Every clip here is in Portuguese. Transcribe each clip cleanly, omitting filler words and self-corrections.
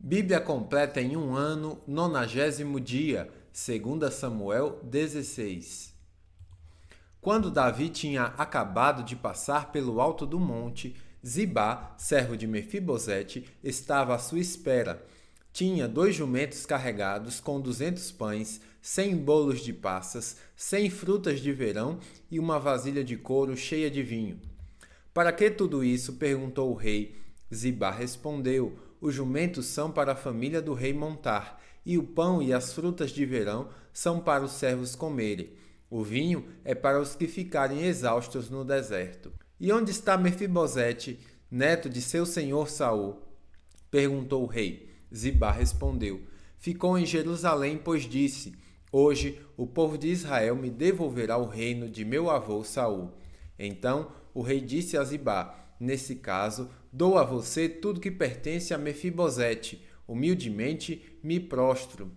Bíblia completa em um ano, 90º dia, 2 Samuel 16. Quando Davi tinha acabado de passar pelo alto do monte, Zibá, servo de Mefibosete, estava à sua espera. Tinha 2 jumentos carregados com 200 pães, 100 bolos de passas, 100 frutas de verão e uma vasilha de couro cheia de vinho. Para que tudo isso? Perguntou o rei. Zibá respondeu: os jumentos são para a família do rei montar, e o pão e as frutas de verão são para os servos comerem. O vinho é para os que ficarem exaustos no deserto. E onde está Mefibosete, neto de seu senhor Saul? Perguntou o rei. Zibá respondeu: ficou em Jerusalém, pois disse: hoje o povo de Israel me devolverá o reino de meu avô Saul. Então o rei disse a Zibá: nesse caso, dou a você tudo que pertence a Mefibosete. Humildemente me prostro.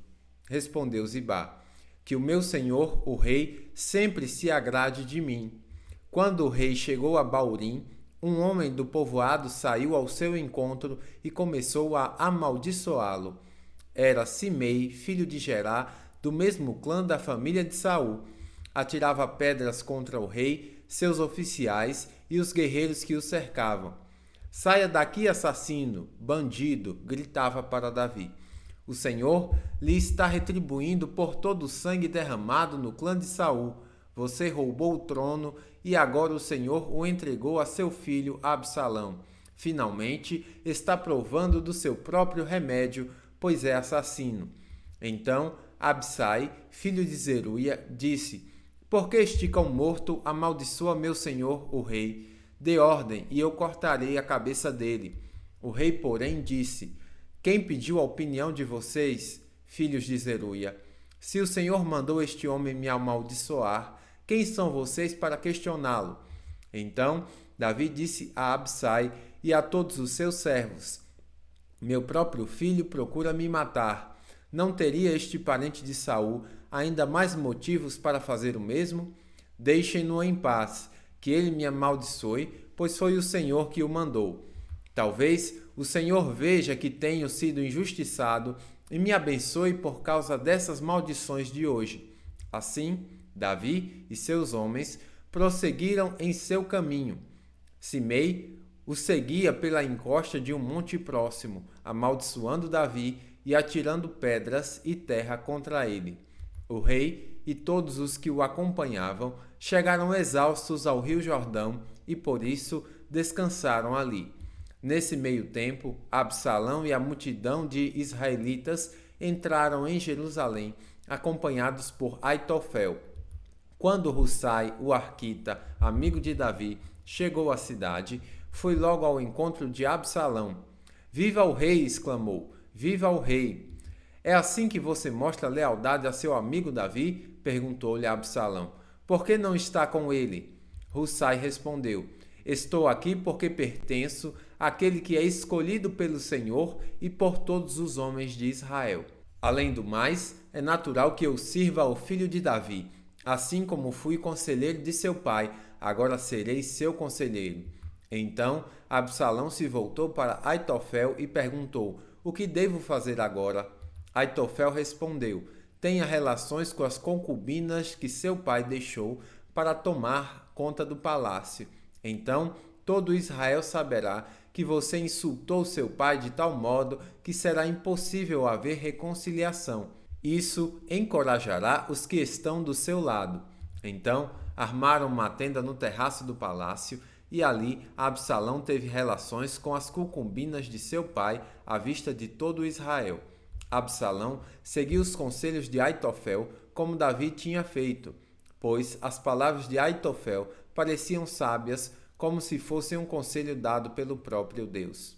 Respondeu Zibá: que o meu senhor, o rei, sempre se agrade de mim. Quando o rei chegou a Baurim, um homem do povoado saiu ao seu encontro e começou a amaldiçoá-lo. Era Simei, filho de Gerá, do mesmo clã da família de Saul. Atirava pedras contra o rei, seus oficiais e os guerreiros que o cercavam. Saia daqui, assassino, bandido, gritava para Davi. O Senhor lhe está retribuindo por todo o sangue derramado no clã de Saul. Você roubou o trono e agora o Senhor o entregou a seu filho Absalão. Finalmente está provando do seu próprio remédio, pois é assassino. Então Absai, filho de Zeruia, disse: por que estica um morto amaldiçoa meu senhor, o rei? Dê ordem e eu cortarei a cabeça dele. O rei, porém, disse: quem pediu a opinião de vocês, filhos de Zeruia? Se o Senhor mandou este homem me amaldiçoar, quem são vocês para questioná-lo? Então Davi disse a Absai e a todos os seus servos: meu próprio filho procura me matar. Não teria este parente de Saul ainda mais motivos para fazer o mesmo? Deixem-no em paz, que ele me amaldiçoe, pois foi o Senhor que o mandou. Talvez o Senhor veja que tenho sido injustiçado e me abençoe por causa dessas maldições de hoje. Assim, Davi e seus homens prosseguiram em seu caminho. Simei o seguia pela encosta de um monte próximo, amaldiçoando Davi e atirando pedras e terra contra ele. O rei e todos os que o acompanhavam chegaram exaustos ao rio Jordão e por isso descansaram ali. Nesse meio tempo, Absalão e a multidão de israelitas entraram em Jerusalém, acompanhados por Aitofel. Quando Husai, o arquita, amigo de Davi, chegou à cidade, foi logo ao encontro de Absalão. Viva o rei! Exclamou. Viva o rei! É assim que você mostra lealdade a seu amigo Davi? Perguntou-lhe Absalão. Por que não está com ele? Husai respondeu: estou aqui porque pertenço àquele que é escolhido pelo Senhor e por todos os homens de Israel. Além do mais, é natural que eu sirva ao filho de Davi. Assim como fui conselheiro de seu pai, agora serei seu conselheiro. Então Absalão se voltou para Aitofel e perguntou: o que devo fazer agora? Aitofel respondeu: tenha relações com as concubinas que seu pai deixou para tomar conta do palácio. Então todo Israel saberá que você insultou seu pai de tal modo que será impossível haver reconciliação. Isso encorajará os que estão do seu lado. Então armaram uma tenda no terraço do palácio e ali Absalão teve relações com as concubinas de seu pai à vista de todo Israel. Absalão seguiu os conselhos de Aitofel como Davi tinha feito, pois as palavras de Aitofel pareciam sábias como se fossem um conselho dado pelo próprio Deus.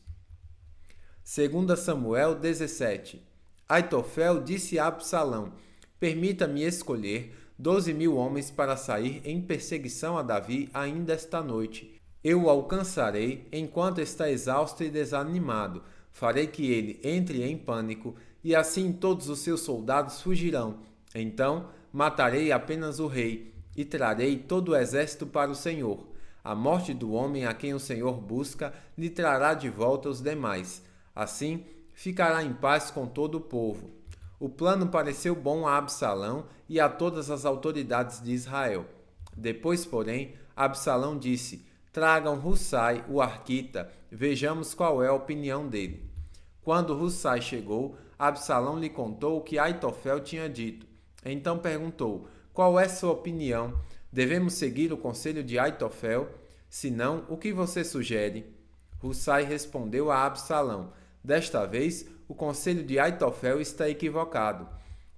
2 Samuel 17. Aitofel disse a Absalão: permita-me escolher 12.000 homens para sair em perseguição a Davi ainda esta noite. Eu o alcançarei enquanto está exausto e desanimado. Farei que ele entre em pânico e assim todos os seus soldados fugirão. Então matarei apenas o rei e trarei todo o exército para o Senhor. A morte do homem a quem o Senhor busca lhe trará de volta os demais. Assim, ficará em paz com todo o povo. O plano pareceu bom a Absalão e a todas as autoridades de Israel. Depois, porém, Absalão disse: tragam Hussai, o arquita, vejamos qual é a opinião dele. Quando Hussai chegou, Absalão lhe contou o que Aitofel tinha dito. Então perguntou: qual é sua opinião? Devemos seguir o conselho de Aitofel? Se não, o que você sugere? Hussai respondeu a Absalão: desta vez, o conselho de Aitofel está equivocado.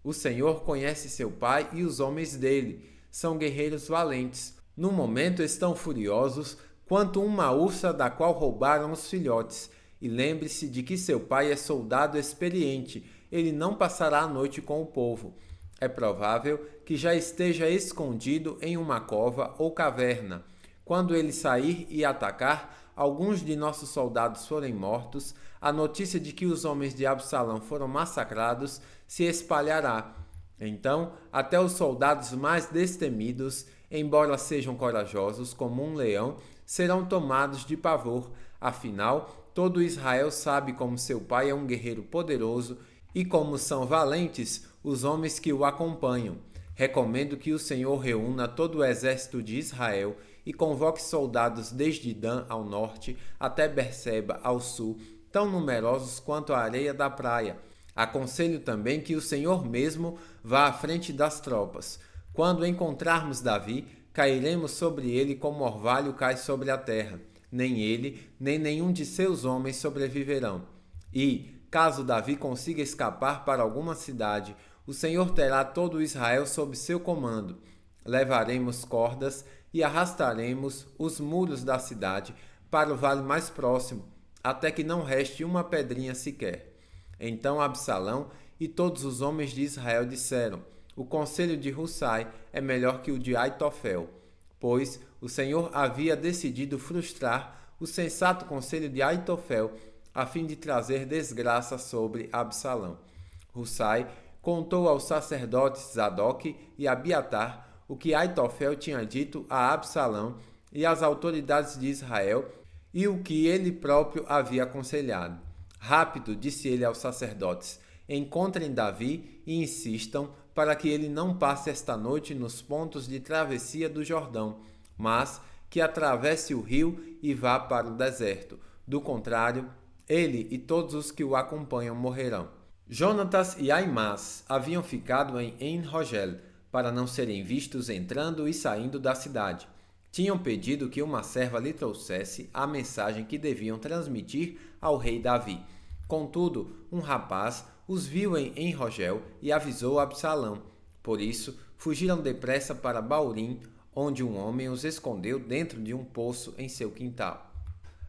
O Senhor conhece seu pai e os homens dele. São guerreiros valentes. No momento estão furiosos, quanto uma ursa da qual roubaram os filhotes. E lembre-se de que seu pai é soldado experiente. Ele não passará a noite com o povo. É provável que já esteja escondido em uma cova ou caverna. Quando ele sair e atacar, alguns de nossos soldados forem mortos, a notícia de que os homens de Absalão foram massacrados se espalhará. Então, até os soldados mais destemidos, embora sejam corajosos como um leão, serão tomados de pavor. Afinal, todo Israel sabe como seu pai é um guerreiro poderoso e como são valentes os homens que o acompanham. Recomendo que o Senhor reúna todo o exército de Israel e convoque soldados desde Dan ao norte até Berseba ao sul, tão numerosos quanto a areia da praia. Aconselho também que o Senhor mesmo vá à frente das tropas. Quando encontrarmos Davi, cairemos sobre ele como orvalho cai sobre a terra. Nem ele, nem nenhum de seus homens sobreviverão. E, caso Davi consiga escapar para alguma cidade, o Senhor terá todo Israel sob seu comando. Levaremos cordas e arrastaremos os muros da cidade para o vale mais próximo, até que não reste uma pedrinha sequer. Então Absalão e todos os homens de Israel disseram: o conselho de Hussai é melhor que o de Aitofel, pois o Senhor havia decidido frustrar o sensato conselho de Aitofel a fim de trazer desgraça sobre Absalão. Hussai contou aos sacerdotes Zadok e Abiatar o que Aitofel tinha dito a Absalão e às autoridades de Israel e o que ele próprio havia aconselhado. Rápido, disse ele aos sacerdotes, encontrem Davi e insistam para que ele não passe esta noite nos pontos de travessia do Jordão, mas que atravesse o rio e vá para o deserto. Do contrário, ele e todos os que o acompanham morrerão. Jonatas e Aimás haviam ficado em En-Rogel para não serem vistos entrando e saindo da cidade. Tinham pedido que uma serva lhe trouxesse a mensagem que deviam transmitir ao rei Davi. Contudo, um rapaz os viu em En-Rogel e avisou Absalão. Por isso, fugiram depressa para Baurim, onde um homem os escondeu dentro de um poço em seu quintal.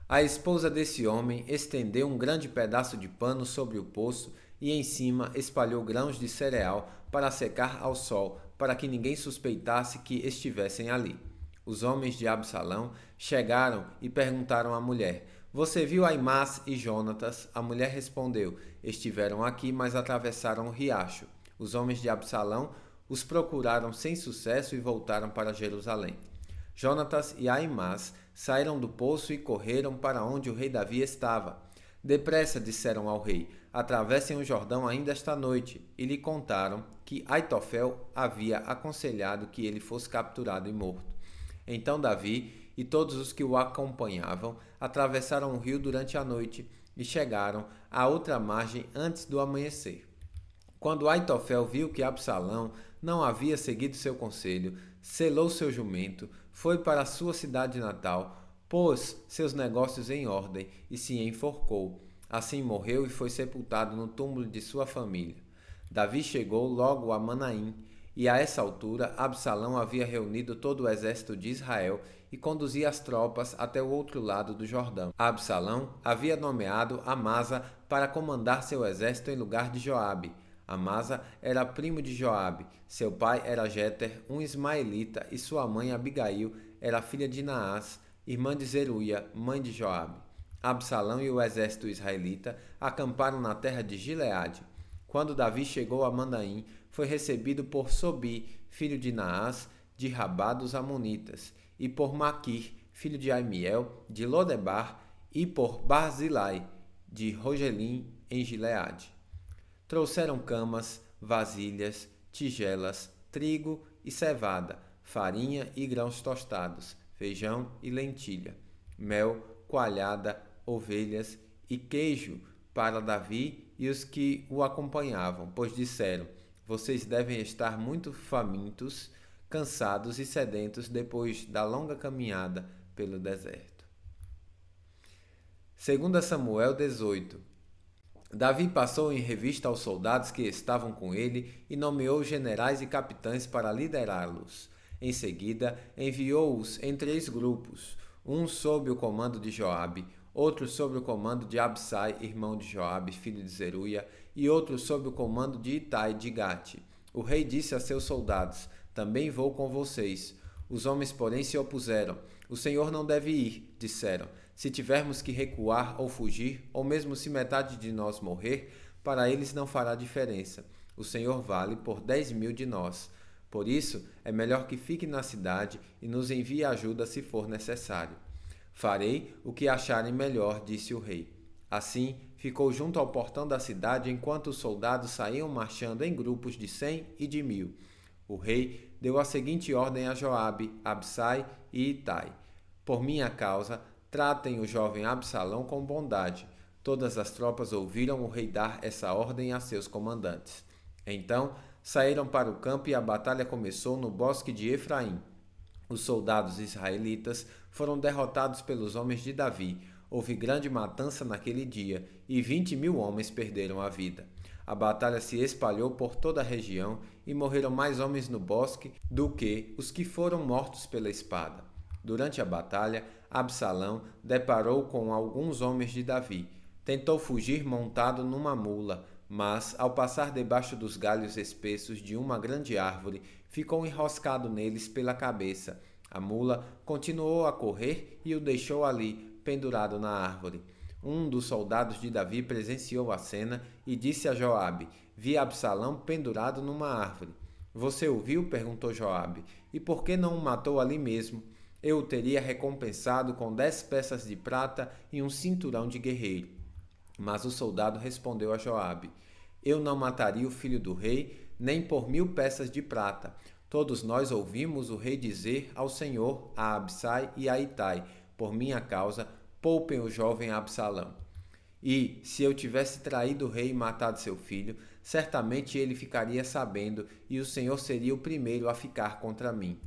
A esposa desse homem estendeu um grande pedaço de pano sobre o poço e em cima espalhou grãos de cereal para secar ao sol, para que ninguém suspeitasse que estivessem ali. Os homens de Absalão chegaram e perguntaram à mulher: você viu Aimás e Jonatas? A mulher respondeu: estiveram aqui, mas atravessaram o riacho. Os homens de Absalão os procuraram sem sucesso e voltaram para Jerusalém. Jonatas e Aimás saíram do poço e correram para onde o rei Davi estava. Depressa, disseram ao rei, atravessem o Jordão ainda esta noite, e lhe contaram que Aitofel havia aconselhado que ele fosse capturado e morto. Então Davi e todos os que o acompanhavam atravessaram o rio durante a noite e chegaram à outra margem antes do amanhecer. Quando Aitofel viu que Absalão não havia seguido seu conselho, selou seu jumento, foi para sua cidade natal, pôs seus negócios em ordem e se enforcou. Assim morreu e foi sepultado no túmulo de sua família. Davi chegou logo a Manaim, e a essa altura Absalão havia reunido todo o exército de Israel e conduzia as tropas até o outro lado do Jordão. Absalão havia nomeado Amasa para comandar seu exército em lugar de Joabe. Amasa era primo de Joabe, seu pai era Jeter, um ismaelita, e sua mãe Abigail era filha de Naás, irmã de Zeruia, mãe de Joabe. Absalão e o exército israelita acamparam na terra de Gileade. Quando Davi chegou a Manaim, foi recebido por Sobi, filho de Naás, de Rabá dos Amonitas, e por Maquir, filho de Amiel, de Lodebar, e por Barzilai, de Rogelim, em Gileade. Trouxeram camas, vasilhas, tigelas, trigo e cevada, farinha e grãos tostados, feijão e lentilha, mel, coalhada, ovelhas e queijo para Davi e os que o acompanhavam, pois disseram: vocês devem estar muito famintos, cansados e sedentos depois da longa caminhada pelo deserto. 2 Samuel 18. Davi passou em revista aos soldados que estavam com ele e nomeou generais e capitães para liderá-los. Em seguida, enviou-os em 3 grupos, um sob o comando de Joabe, outro sob o comando de Absai, irmão de Joabe, filho de Zeruia, e outro sob o comando de Itai de Gate. O rei disse a seus soldados: também vou com vocês. Os homens, porém, se opuseram. O Senhor não deve ir, disseram. Se tivermos que recuar ou fugir, ou mesmo se metade de nós morrer, para eles não fará diferença. O Senhor vale por 10.000 de nós. Por isso, é melhor que fique na cidade e nos envie ajuda se for necessário. Farei o que acharem melhor, disse o rei. Assim, ficou junto ao portão da cidade enquanto os soldados saíam marchando em grupos de 100 e de 1.000. O rei deu a seguinte ordem a Joabe, Absai e Itai: por minha causa, tratem o jovem Absalão com bondade. Todas as tropas ouviram o rei dar essa ordem a seus comandantes. Então, saíram para o campo e a batalha começou no bosque de Efraim. Os soldados israelitas foram derrotados pelos homens de Davi. Houve grande matança naquele dia, e 20.000 homens perderam a vida. A batalha se espalhou por toda a região, e morreram mais homens no bosque do que os que foram mortos pela espada. Durante a batalha, Absalão deparou com alguns homens de Davi. Tentou fugir montado numa mula, mas, ao passar debaixo dos galhos espessos de uma grande árvore, ficou enroscado neles pela cabeça. A mula continuou a correr e o deixou ali, pendurado na árvore. Um dos soldados de Davi presenciou a cena e disse a Joabe: vi Absalão pendurado numa árvore. Você o viu? Perguntou Joabe. E por que não o matou ali mesmo? Eu o teria recompensado com 10 peças de prata e um cinturão de guerreiro. Mas o soldado respondeu a Joabe: eu não mataria o filho do rei, nem por 1.000 peças de prata. Todos nós ouvimos o rei dizer ao Senhor, a Absai e a Itai: por minha causa, poupem o jovem Absalão. E, se eu tivesse traído o rei e matado seu filho, certamente ele ficaria sabendo, e o Senhor seria o primeiro a ficar contra mim.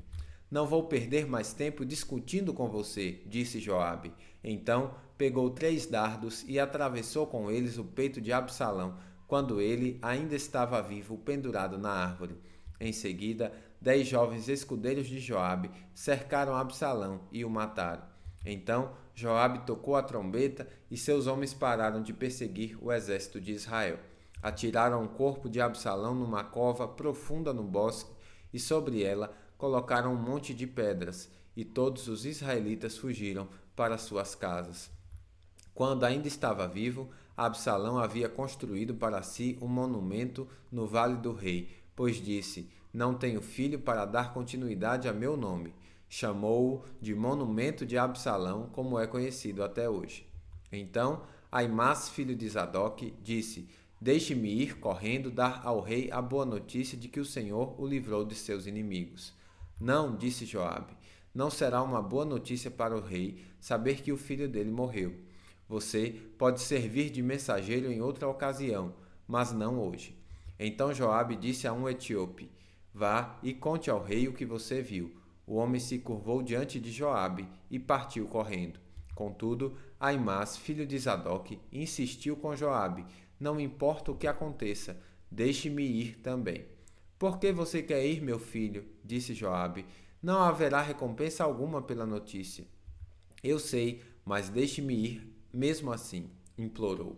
Não vou perder mais tempo discutindo com você, disse Joabe. Então pegou 3 dardos e atravessou com eles o peito de Absalão, quando ele ainda estava vivo, pendurado na árvore. Em seguida, 10 jovens escudeiros de Joabe cercaram Absalão e o mataram. Então Joabe tocou a trombeta e seus homens pararam de perseguir o exército de Israel. Atiraram o corpo de Absalão numa cova profunda no bosque e sobre ela colocaram um monte de pedras, e todos os israelitas fugiram para suas casas. Quando ainda estava vivo, Absalão havia construído para si um monumento no Vale do Rei, pois disse: não tenho filho para dar continuidade a meu nome. Chamou-o de Monumento de Absalão, como é conhecido até hoje. Então Aimás, filho de Zadok, disse: deixe-me ir correndo dar ao rei a boa notícia de que o Senhor o livrou de seus inimigos. Não, disse Joabe, não será uma boa notícia para o rei saber que o filho dele morreu. Você pode servir de mensageiro em outra ocasião, mas não hoje. Então Joabe disse a um etíope: vá e conte ao rei o que você viu. O homem se curvou diante de Joabe e partiu correndo. Contudo, Aimás, filho de Zadok, insistiu com Joabe: não importa o que aconteça, deixe-me ir também. Por que você quer ir, meu filho? Disse Joabe. Não haverá recompensa alguma pela notícia. Eu sei, mas deixe-me ir mesmo assim, implorou.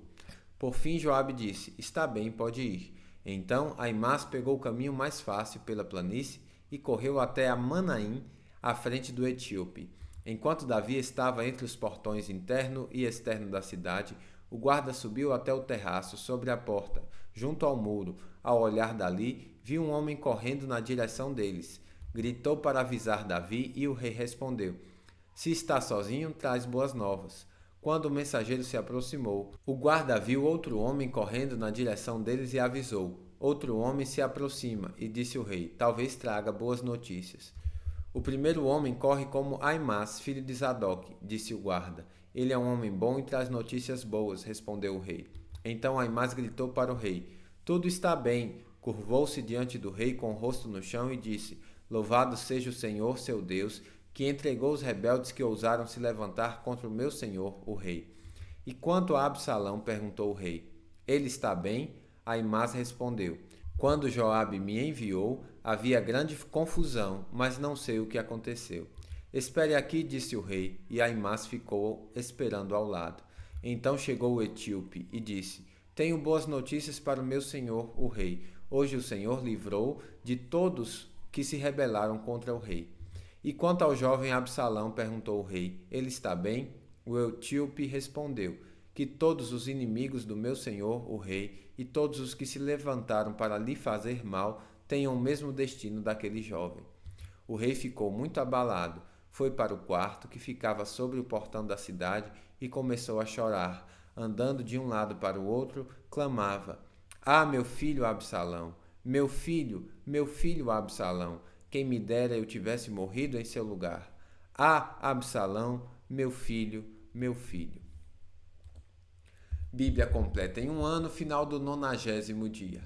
Por fim Joabe disse: está bem, pode ir. Então Aimás pegou o caminho mais fácil pela planície e correu até a Manaim, à frente do etíope. Enquanto Davi estava entre os portões interno e externo da cidade, o guarda subiu até o terraço, sobre a porta, junto ao muro. Ao olhar dali, viu um homem correndo na direção deles. Gritou para avisar Davi e o rei respondeu: se está sozinho, traz boas novas. Quando o mensageiro se aproximou, o guarda viu outro homem correndo na direção deles e avisou: Outro homem se aproxima, e disse o rei: Talvez traga boas notícias. O primeiro homem corre como Aimás, filho de Zadok, disse o guarda. Ele é um homem bom e traz notícias boas, respondeu o rei. Então Aimás gritou para o rei: Tudo está bem. Curvou-se diante do rei com o rosto no chão e disse: Louvado seja o Senhor, seu Deus, que entregou os rebeldes que ousaram se levantar contra o meu senhor, o rei. E quanto a Absalão, perguntou o rei, ele está bem? Aimás respondeu, quando Joabe me enviou, havia grande confusão, mas não sei o que aconteceu. Espere aqui, disse o rei, e Aimás ficou esperando ao lado. Então chegou o etíope e disse, tenho boas notícias para o meu senhor, o rei. Hoje o Senhor livrou de todos que se rebelaram contra o rei. E quanto ao jovem Absalão, perguntou o rei, ele está bem? O etíope respondeu, que todos os inimigos do meu senhor, o rei, e todos os que se levantaram para lhe fazer mal, tenham o mesmo destino daquele jovem. O rei ficou muito abalado, foi para o quarto que ficava sobre o portão da cidade e começou a chorar. Andando de um lado para o outro, clamava, ah, meu filho Absalão, meu filho Absalão, quem me dera eu tivesse morrido em seu lugar. Ah, Absalão, meu filho, meu filho. Bíblia completa em um ano, final do 90º dia.